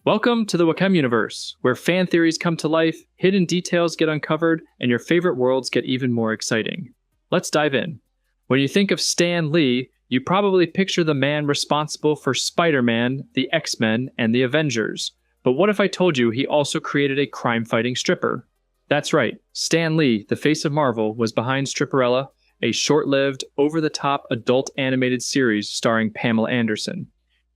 Welcome to the Wakem universe, where fan theories come to life, hidden details get uncovered, and your favorite worlds get even more exciting. Let's dive in. When you think of Stan Lee, you probably picture the man responsible for Spider-Man, the X-Men, and the Avengers. But what if I told you he also created a crime-fighting stripper? That's right, Stan Lee, the face of Marvel, was behind Stripperella, a short-lived, over-the-top adult animated series starring Pamela Anderson.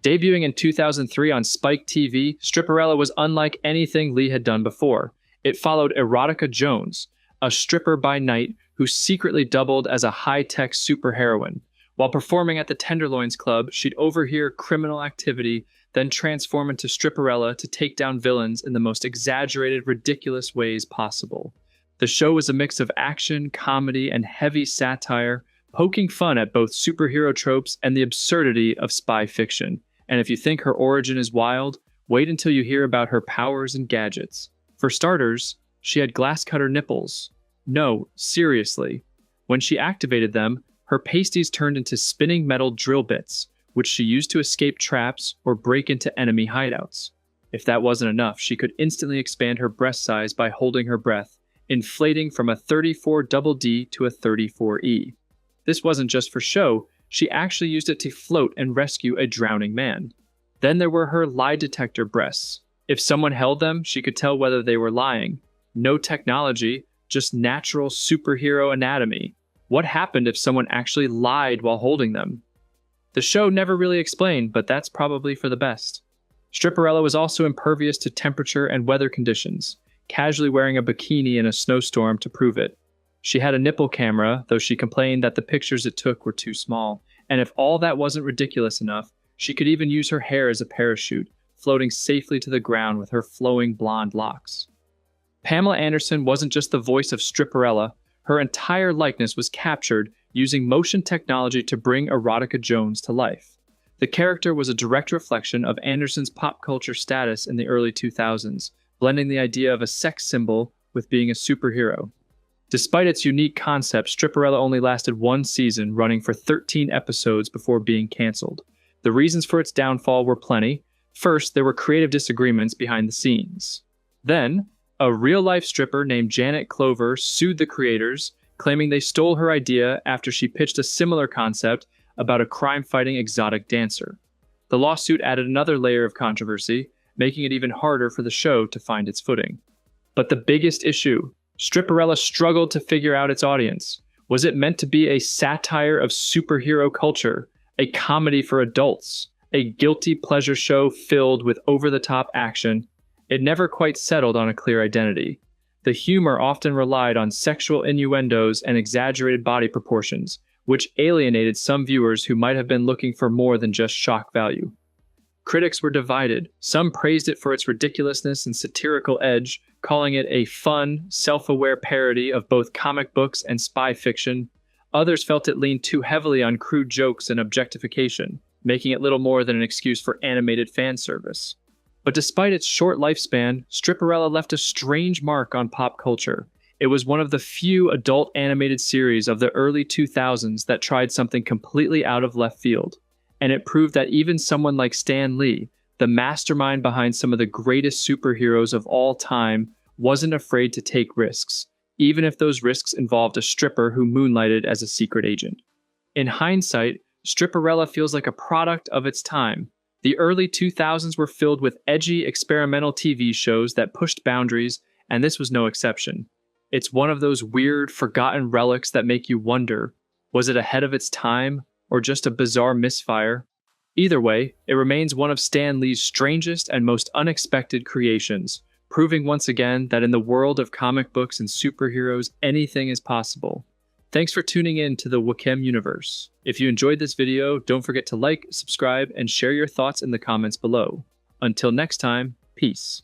Debuting in 2003 on Spike TV, Stripperella was unlike anything Lee had done before. It followed Erotica Jones, a stripper by night who secretly doubled as a high-tech superheroine. While performing at the Tenderloins Club, she'd overhear criminal activity, then transform into Stripperella to take down villains in the most exaggerated, ridiculous ways possible. The show was a mix of action, comedy, and heavy satire, poking fun at both superhero tropes and the absurdity of spy fiction. And if you think her origin is wild, wait until you hear about her powers and gadgets. For starters, she had glass cutter nipples. No, seriously. When she activated them, her pasties turned into spinning metal drill bits, which she used to escape traps or break into enemy hideouts. If that wasn't enough, she could instantly expand her breast size by holding her breath, inflating from a 34DD to a 34E. This wasn't just for show, she actually used it to float and rescue a drowning man. Then there were her lie detector breasts. If someone held them, she could tell whether they were lying. No technology, just natural superhero anatomy. What happened if someone actually lied while holding them? The show never really explained, but that's probably for the best. Stripperella was also impervious to temperature and weather conditions, casually wearing a bikini in a snowstorm to prove it. She had a nipple camera, though she complained that the pictures it took were too small, and if all that wasn't ridiculous enough, she could even use her hair as a parachute, floating safely to the ground with her flowing blonde locks. Pamela Anderson wasn't just the voice of Stripperella, her entire likeness was captured using motion technology to bring Erotica Jones to life. The character was a direct reflection of Anderson's pop culture status in the early 2000s, blending the idea of a sex symbol with being a superhero. Despite its unique concept, Stripperella only lasted one season, running for 13 episodes before being canceled. The reasons for its downfall were plenty. First, there were creative disagreements behind the scenes. Then, a real-life stripper named Janet Clover sued the creators, claiming they stole her idea after she pitched a similar concept about a crime-fighting exotic dancer. The lawsuit added another layer of controversy, making it even harder for the show to find its footing. But the biggest issue, Stripperella struggled to figure out its audience. Was it meant to be a satire of superhero culture, a comedy for adults, a guilty pleasure show filled with over-the-top action? It never quite settled on a clear identity. The humor often relied on sexual innuendos and exaggerated body proportions, which alienated some viewers who might have been looking for more than just shock value. Critics were divided. Some praised it for its ridiculousness and satirical edge, calling it a fun, self-aware parody of both comic books and spy fiction. Others felt it leaned too heavily on crude jokes and objectification, making it little more than an excuse for animated fan service. But despite its short lifespan, Stripperella left a strange mark on pop culture. It was one of the few adult animated series of the early 2000s that tried something completely out of left field. And it proved that even someone like Stan Lee, the mastermind behind some of the greatest superheroes of all time, wasn't afraid to take risks, even if those risks involved a stripper who moonlighted as a secret agent. In hindsight, Stripperella feels like a product of its time. The early 2000s were filled with edgy experimental TV shows that pushed boundaries, and this was no exception. It's one of those weird, forgotten relics that make you wonder, was it ahead of its time, or just a bizarre misfire? Either way, it remains one of Stan Lee's strangest and most unexpected creations, proving once again that in the world of comic books and superheroes, anything is possible. Thanks for tuning in to the Wakem universe. If you enjoyed this video, don't forget to like, subscribe, and share your thoughts in the comments below. Until next time, peace.